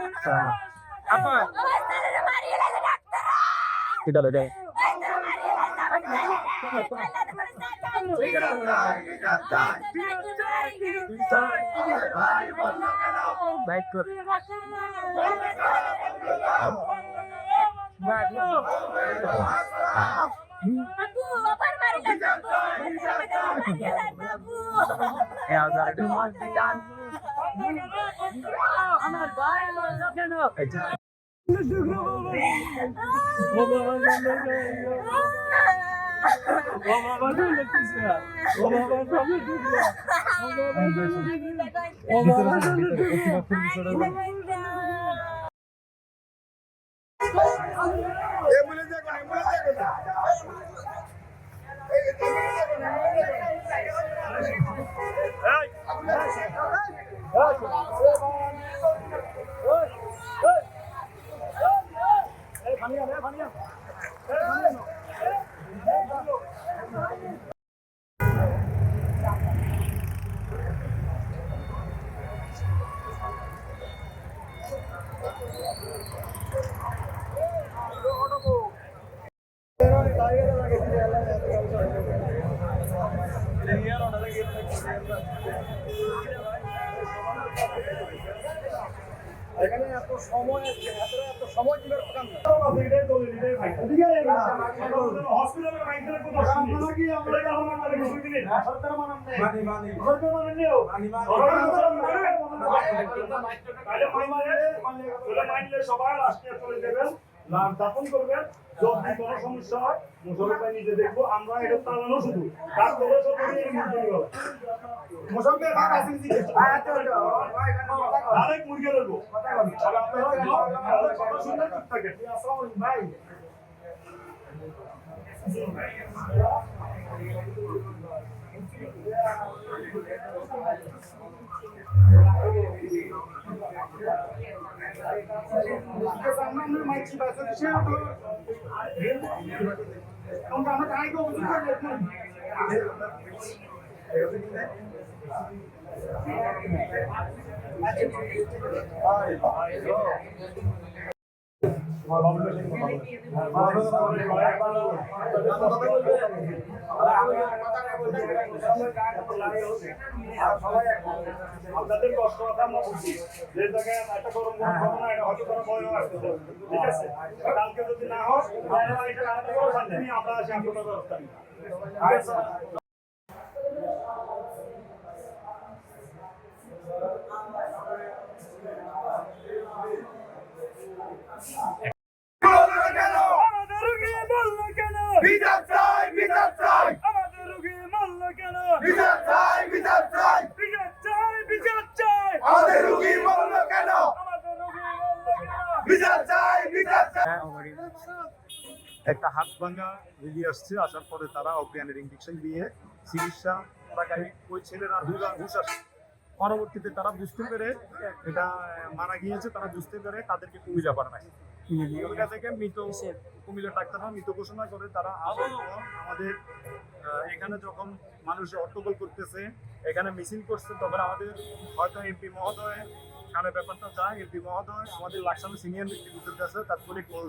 apa tidak ada baik এখানে এত সময় আছে এত সময় দিবার কথা না এটাই তো এটাই ভাই এদিকে হসপিটালে মাইন্ডের কথা আমরা কি আমরা আমার মানে কিছু দিন সরকার মানান নেই মানি সরকার মানান নেই তাহলে মাইন্ডে সবাই লাস্টে চলে যাবেন লাভ দাপন করবেন যদি কোনো সমস্যা হয় মুসলমান নিজে দেখবো আমরা এটা চালানো শুধু কাজ করে সব এই মুরগি হবে মুসলমান ভাগ আছে কি আরেক মুরগি রইবো তবে আপনারা কথা শুনলে ঠিক থাকে আসসালামু আলাইকুম ভাই আপনাদের কষ্ট কথা আমরা বুঝি যে জায়গায় একটা গরম গরম না এটা হয়তো কোনো ভয় আসছে ঠিক আছে কালকে যদি না হয় তাহলে এটা আলাদা করে শান্তি নিয়ে আমরা আসি আপনাদের ব্যবস্থা নিই ঠিক আছে বিচার চাই বিচার চাই আমাদের রোগী মারল কেন বিচার চাই বিচার চাই বিচার চাই বিচার চাই আমাদের রোগী মরল কেন আমাদের রোগী মারল কেন বিচার চাই বিচার চাই একটা হাত ভাঙা রোগী আসছে আসার পরে তারা অজ্ঞানের ইঞ্জেকশন দিয়ে চিকিৎসা টাকায় ওই ছেলেরা হুশ আসে পরবর্তীতে তারা বুঝতে পেরে এটা মারা গিয়েছে তারা বুঝতে পেরে তাদেরকে কুমিল্লা পাঠায় কুমিল্লা থেকে মৃত কুমিল্লা ডাক্তাররা মৃত ঘোষণা করে তারা আমাদের এখানে যখন মানুষ হট্টগোল করতেছে এখানে মিছিল করছে তখন আমাদের হয়তো এমপি মহোদয় সামনে ব্যাপারটা যায় এমপি মহোদয় আমাদের লাকসামে সিনিয়র নেতৃত্বের কাছে তাৎক্ষণিক বল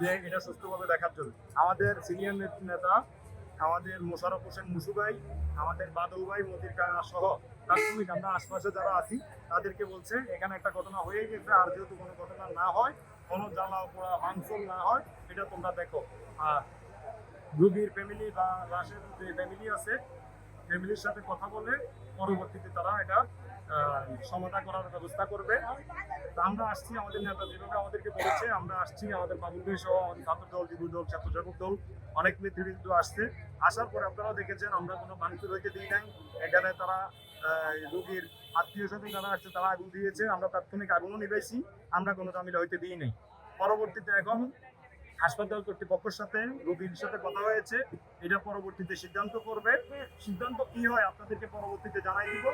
যে এটা সুস্থভাবে দেখার জন্য আমাদের সিনিয়র নেতা আমাদের মোশাররফ হোসেন মুসু ভাই আমাদের বাদল ভাই মতির কানা সহ তাৎক্ষণিক আমরা আশপাশে যারা আছি তাদেরকে বলছে এখানে একটা ঘটনা হয়ে গেছে আর যেহেতু কোনো ঘটনা না হয় কোনো জ্বালা পোড়া ভাঙচুর না হয় এটা তোমরা দেখো আর রোগীর ফ্যামিলি বা লাশের যে ফ্যামিলি আছে ফ্যামিলির সাথে কথা বলে পরবর্তীতে তারা এটা সমাধান করার ব্যবস্থা করবে। আমরা আসছি আমাদের নেতা যেভাবে আমাদেরকে বলেছে আমরা আসছি আমাদের বাবুল ভাই সহ আমাদের ছাত্র দল যুব দল ছাত্রসেবক দল অনেক নেতৃবৃন্দ আসছে আসার পরে আপনারা দেখেছেন আমরা কোনো ভাঙচুর হইতে দিই নাই এখানে তারা রোগীর আত্মীয় সাথে যারা আসছে তারা আগুন দিয়েছে আমরা তাৎক্ষণিক আগুনও নিবেছি আমরা কোনো ঝামেলা হইতে দিই নাই। পরবর্তীতে এখন হাসপাতাল কর্তৃপক্ষের সাথে রোগীর সাথে কথা হয়েছে এটা পরবর্তীতে সিদ্ধান্ত করবে সিদ্ধান্ত কি হয় আপনাদেরকে পরবর্তীতে জানাই দিব।